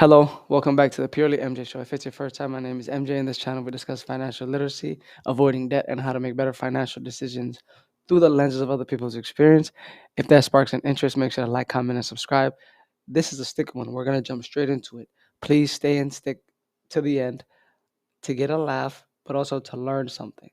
Hello, welcome back to the Purely MJ Show. If it's your first time, my name is MJ. In this channel, we discuss financial literacy, avoiding debt, and how to make better financial decisions through the lenses of other people's experience. If that sparks an interest, make sure to like, comment, and subscribe. This is a stick one. We're going to jump straight into it. Please stay and stick to the end to get a laugh, but also to learn something.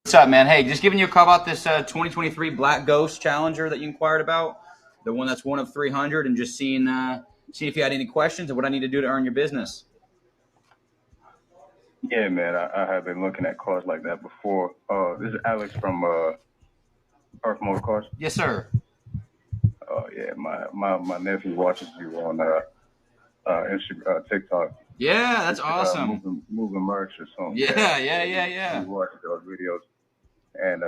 What's up, man? Hey, just giving you a call about this 2023 Black Ghost Challenger that you inquired about, the one that's one of 300, and just see if you had any questions and what I need to do to earn your business. Yeah, man, I have been looking at cars like that before. This is Alex from Earth Motor Cars. Yes, sir. Yeah, my nephew watches you on Instagram, TikTok. Yeah, that's awesome. Moving merch or something. Yeah. He watches those videos, and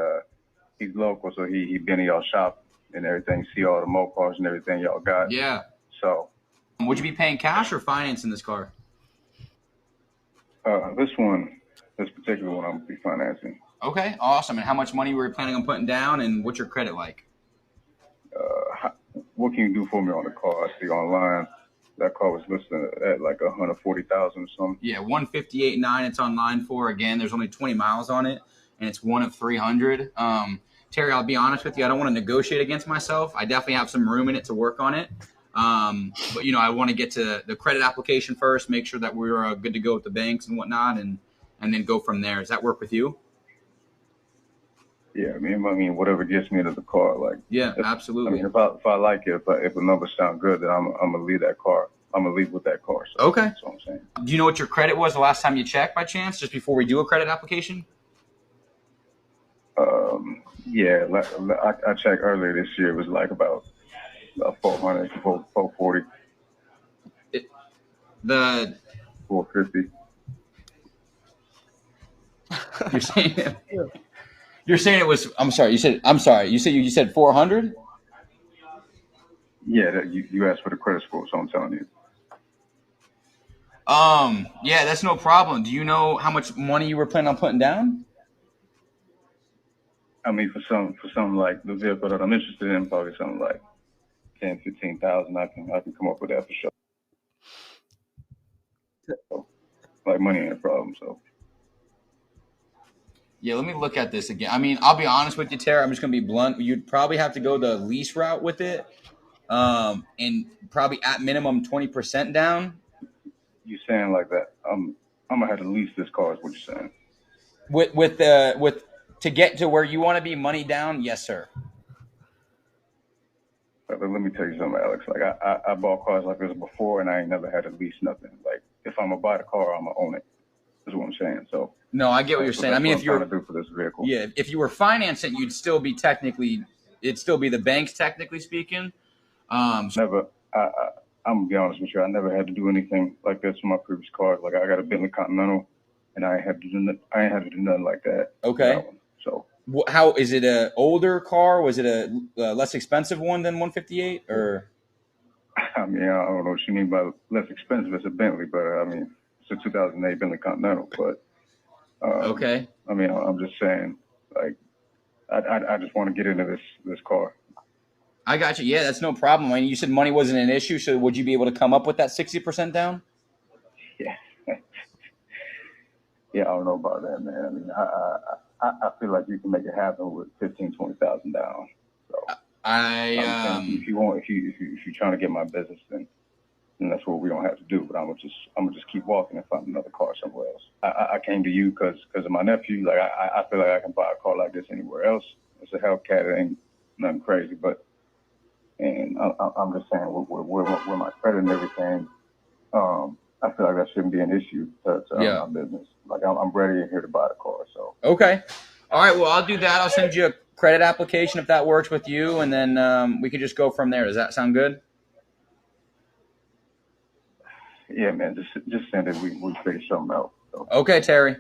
he's local, so he been in y'all shop and everything. See all the mo cars and everything y'all got. Yeah. So, Would you be paying cash or finance in this car? this particular one, I'm gonna be financing. Okay, awesome. And how much money were you planning on putting down, and what's your credit like? What can you do for me on the car? I see online that car was listed at like 140,000 or something. Yeah, 158.9. It's online for. Again, there's only 20 miles on it, and it's one of 300. Terry, I'll be honest with you. I don't want to negotiate against myself. I definitely have some room in it to work on it. But I want to get to the credit application first, make sure that we're good to go with the banks and whatnot, and then go from there. Does that work with you? Yeah, I mean, whatever gets me into the car, like. Yeah, absolutely. I mean, if I like it, if the numbers sound good, then I'm gonna leave that car. I'm gonna leave with that car. So okay. That's what I'm saying. Do you know what your credit was the last time you checked, by chance, just before we do a credit application? Yeah, I checked earlier this year. It was like about 400, 440, the 450. You're saying it was. I'm sorry. You said 400. Yeah, you asked for the credit score, so I'm telling you. Yeah, that's no problem. Do you know how much money you were planning on putting down? I mean, for something like the vehicle that I'm interested in, probably something like 10, 15,000. I can come up with that for sure. So, like money ain't a problem. So. Yeah, let me look at this again. I mean, I'll be honest with you, Tara. I'm just gonna be blunt. You'd probably have to go the lease route with it, and probably at minimum 20% down. You saying like that? I'm gonna have to lease this car. Is what you're saying? With to get to where you want to be, money down. Yes, sir. Let me tell you something, Alex. Like I bought cars like this before, and I ain't never had to lease nothing. Like if I'm gonna buy the car, I'm gonna own it. Is what I'm saying. So. No, I get what you're saying. I mean, if you're trying to do for this vehicle. Yeah, if you were financing, you'd still be it'd still be the banks, technically speaking. Never. I'm gonna be honest with you. I never had to do anything like this for my previous cars. Like I got a Bentley Continental, and I ain't had to do nothing like that. Okay. So. How is it? A older car? Was it a less expensive one than 158? Or I mean, I don't know what you mean by less expensive. It's a Bentley, but I mean, it's a 2008 Bentley Continental. But okay. I mean, I'm just saying, like, I just want to get into this car. I got you. Yeah, that's no problem. I mean, you said money wasn't an issue, so would you be able to come up with that 60% down? Yeah. Yeah, I don't know about that, man. I mean, I feel like you can make it happen with 15,000, 20,000 down. So if you're trying to get my business, then that's what we don't have to do. But I'm gonna just keep walking and find another car somewhere else. I came to you because of my nephew. Like I feel like I can buy a car like this anywhere else. It's a Hellcat. It ain't nothing crazy, but and I'm just saying with my credit and everything. I feel like that shouldn't be an issue to my business. Like I'm ready here to buy the car. So okay, all right. Well, I'll do that. I'll send you a credit application if that works with you, and then we can just go from there. Does that sound good? Yeah, man. Just send it. We figure something out. So. Okay, Terry.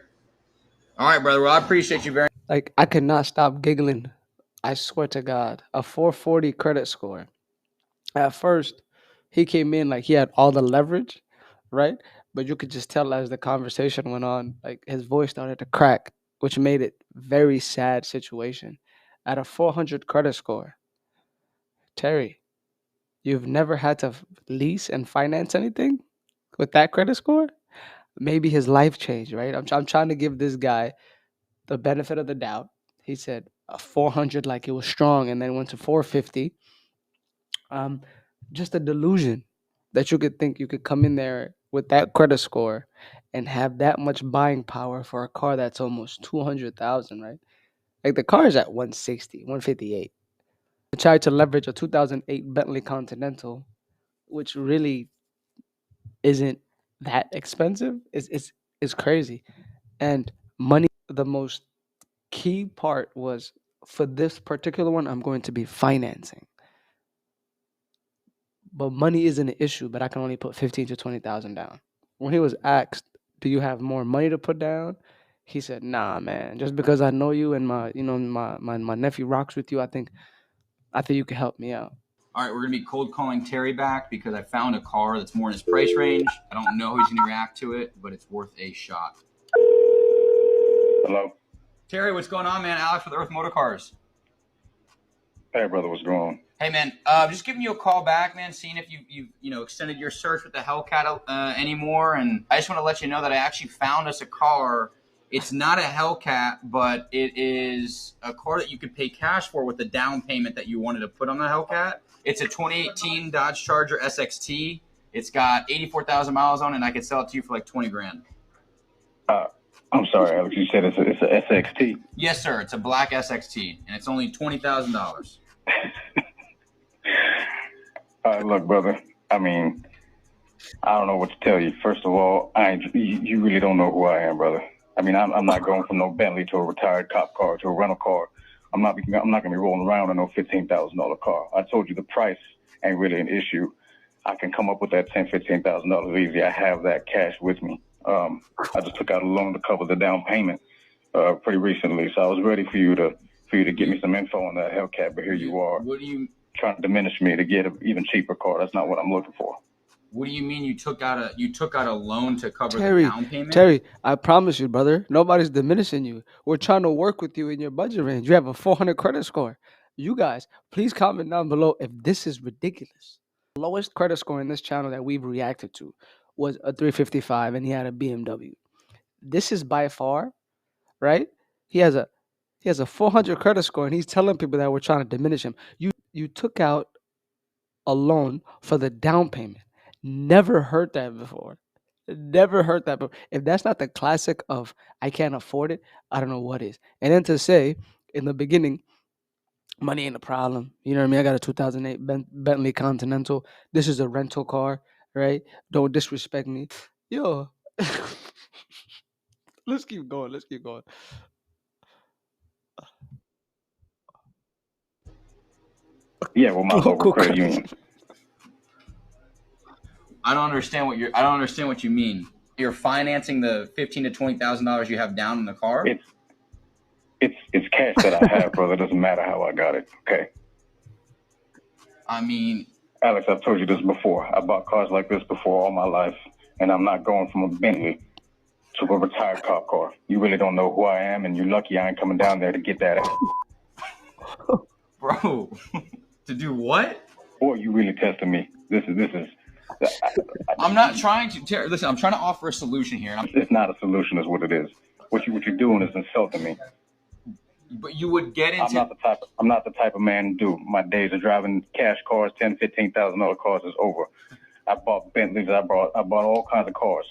All right, brother. Well, I appreciate you very much. Like, I could not stop giggling. I swear to God, a 440 credit score. At first, he came in like he had all the leverage, right? But you could just tell as the conversation went on, like his voice started to crack, which made it very sad situation. At a 400 credit score, Terry, You've never had to lease and finance anything with that credit score? Maybe his life changed, right? I'm trying to give this guy the benefit of the doubt. He said a 400 like it was strong and then went to 450. Um, just a delusion that you could think you could come in there with that credit score and have that much buying power for a car that's almost 200,000, right? Like the car is at 160, 158. I tried to leverage a 2008 Bentley Continental, which really isn't that expensive. It's crazy. And money, the most key part was for this particular one, I'm going to be financing. But money isn't an issue, but I can only put 15 to 20,000 down. When he was asked, "Do you have more money to put down?" He said, "Nah, man. Just because I know you and my nephew rocks with you, I think you can help me out." All right, we're going to be cold calling Terry back because I found a car that's more in his price range. I don't know how he's going to react to it, but it's worth a shot. Hello? Terry, what's going on, man? Alex with Earth Motor Cars. Hey, brother, what's going on? Hey, man, just giving you a call back, man, seeing if you've extended your search with the Hellcat anymore. And I just want to let you know that I actually found us a car. It's not a Hellcat, but it is a car that you could pay cash for with the down payment that you wanted to put on the Hellcat. It's a 2018 Dodge Charger SXT. It's got 84,000 miles on it, and I could sell it to you for like 20 grand. I'm sorry, Alex. You said it's a SXT? Yes, sir. It's a black SXT, and it's only $20,000. Look, brother, I mean, I don't know what to tell you. First of all, you really don't know who I am, brother. I mean, I'm not going from no Bentley to a retired cop car to a rental car. I'm not going to be rolling around in no $15,000 car. I told you the price ain't really an issue. I can come up with that $10,000-$15,000 easy. I have that cash with me. I just took out a loan to cover the down payment pretty recently, so I was ready for you to get me some info on that Hellcat. But here you are. What do you trying to diminish me to get an even cheaper car? That's not what I'm looking for. What do you mean you took out a loan to cover the down payment? Terry, I promise you, brother, nobody's diminishing you. We're trying to work with you in your budget range. You have a 400 credit score. You guys, please comment down below if this is ridiculous. The lowest credit score in this channel that we've reacted to was a 355, and he had a BMW. This is by far, right? He has a 400 credit score, and he's telling people that we're trying to diminish him. You took out a loan for the down payment. Never heard that before. Never heard that before. If that's not the classic of I can't afford it, I don't know what is. And then to say in the beginning, money ain't a problem. You know what I mean? I got a 2008 Bentley Continental. This is a rental car, right? Don't disrespect me. Yo. Let's keep going. Let's keep going. Yeah, well, my local credit union. I don't understand what you mean. You're financing the $15,000 to $20,000 you have down in the car? It's cash that I have, brother. It doesn't matter how I got it. Okay. I mean, Alex, I've told you this before. I bought cars like this before all my life, and I'm not going from a Bentley to a retired cop car. You really don't know who I am, and you're lucky I ain't coming down there to get that out. Bro, to do what? Or you really testing me? This is. I'm not trying to. Listen, I'm trying to offer a solution here. It's not a solution, is what it is. What you're doing is insulting me. But you would get into. I'm not the type of man to do. My days of driving cash cars, $10,000-$15,000 cars is over. I bought Bentleys. I bought all kinds of cars.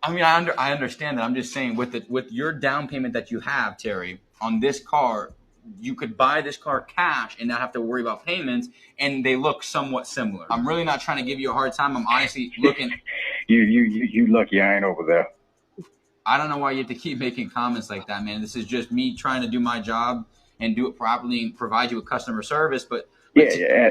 I mean, I understand that. I'm just saying, with your down payment that you have, Terry, on this car, you could buy this car cash and not have to worry about payments, and they look somewhat similar. I'm really not trying to give you a hard time. I'm honestly looking. You lucky I ain't over there. I don't know why you have to keep making comments like that, man. This is just me trying to do my job and do it properly and provide you with customer service. But yeah.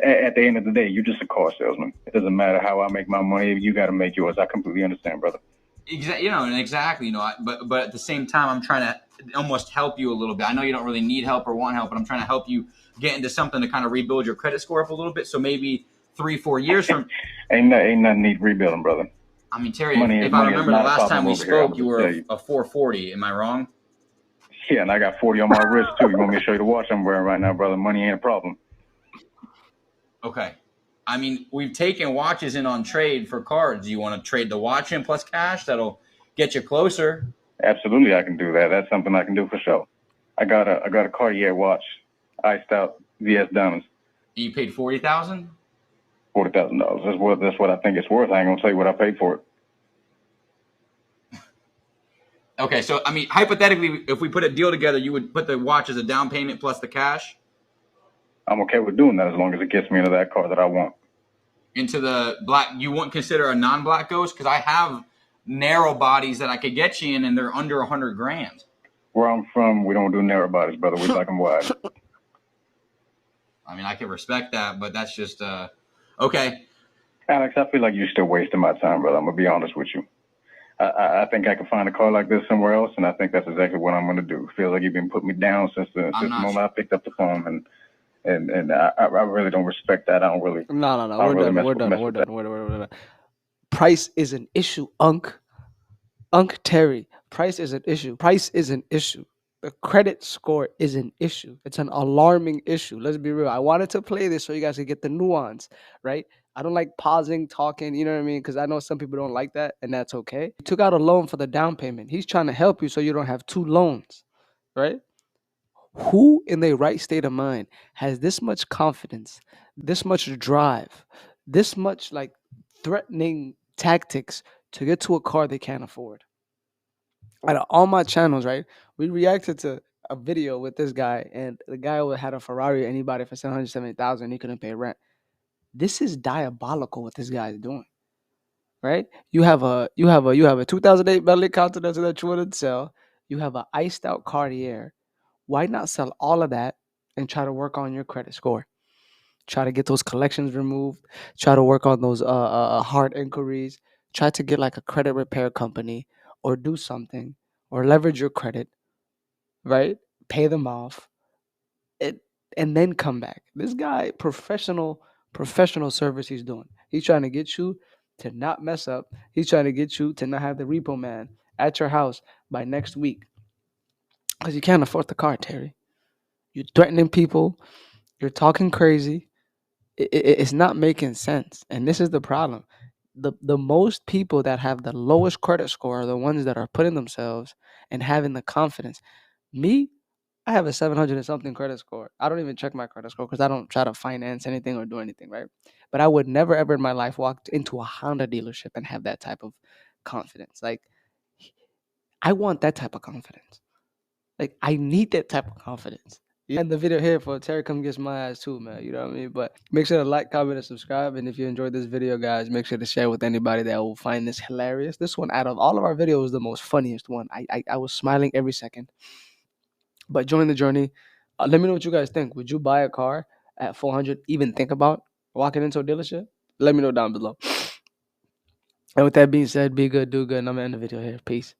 At the end of the day, you're just a car salesman. It doesn't matter how I make my money. You got to make yours. I completely understand, brother. Exactly. But at the same time, I'm trying to almost help you a little bit. I know you don't really need help or want help, but I'm trying to help you get into something to kind of rebuild your credit score up a little bit. So maybe 3-4 years from ain't nothing need rebuilding, brother. I mean, Terry, if I remember the last time we spoke, you were a 440. Am I wrong? Yeah, and I got 40 on my wrist too. You want me to show you the watch I'm wearing right now, brother? Money ain't a problem. Okay. I mean, we've taken watches in on trade for cards. You want to trade the watch in plus cash? That'll get you closer. Absolutely, I can do that. That's something I can do for sure. I got a Cartier watch, iced out VS diamonds. You paid $40,000? $40,000. That's what I think it's worth. I ain't gonna tell you what I paid for it. Okay, so I mean, hypothetically, if we put a deal together, you would put the watch as a down payment plus the cash? I'm okay with doing that as long as it gets me into that car that I want. Into the black, you wouldn't consider a non-black Ghost? Because I have narrow bodies that I could get you in, and they're under $100,000. Where I'm from, we don't do narrow bodies, brother. We like them wide. I mean, I can respect that, but that's just okay. Alex, I feel like you're still wasting my time, brother. I'm gonna be honest with you. I think I can find a car like this somewhere else, and I think that's exactly what I'm gonna do. Feels like you've been putting me down since the moment I picked up the phone, and I really don't respect that. I don't really. No. We're done. Price is an issue, Unc Terry. Price is an issue. The credit score is an issue. It's an alarming issue. Let's be real. I wanted to play this so you guys could get the nuance, right? I don't like pausing, talking, you know what I mean? Because I know some people don't like that, and that's okay. He took out a loan for the down payment. He's trying to help you so you don't have two loans, right? Who in their right state of mind has this much confidence, this much drive, this much like threatening tactics to get to a car they can't afford? Out of all my channels, right? We reacted to a video with this guy, and the guy had a Ferrari and he bought it for $770,000. He couldn't pay rent. This is diabolical what this guy is doing, right? You have a 2008 Bentley Continental that you want to sell. You have an iced out Cartier. Why not sell all of that and try to work on your credit score? Try to get those collections removed. Try to work on those hard inquiries. Try to get like a credit repair company or do something or leverage your credit, right? Pay them off, it, and then come back. This guy, professional service he's doing. He's trying to get you to not mess up. He's trying to get you to not have the repo man at your house by next week because you can't afford the car, Terry. You're threatening people. You're talking crazy. It's not making sense, and this is the problem. The most people that have the lowest credit score are the ones that are putting themselves and having the confidence. Me, I have a 700 and something credit score. I don't even check my credit score because I don't try to finance anything or do anything, right? But I would never ever in my life walk into a Honda dealership and have that type of confidence. Like, I want that type of confidence. Like, I need that type of confidence. And the video here for Terry come gets my ass too, man. You know what I mean? But make sure to like, comment, and subscribe. And if you enjoyed this video, guys, make sure to share with anybody that will find this hilarious. This one, out of all of our videos, is the most funniest one. I was smiling every second. But join the journey. Let me know what you guys think. Would you buy a car at 400? Even think about walking into a dealership? Let me know down below. And with that being said, be good, do good. And I'm going to end the video here. Peace.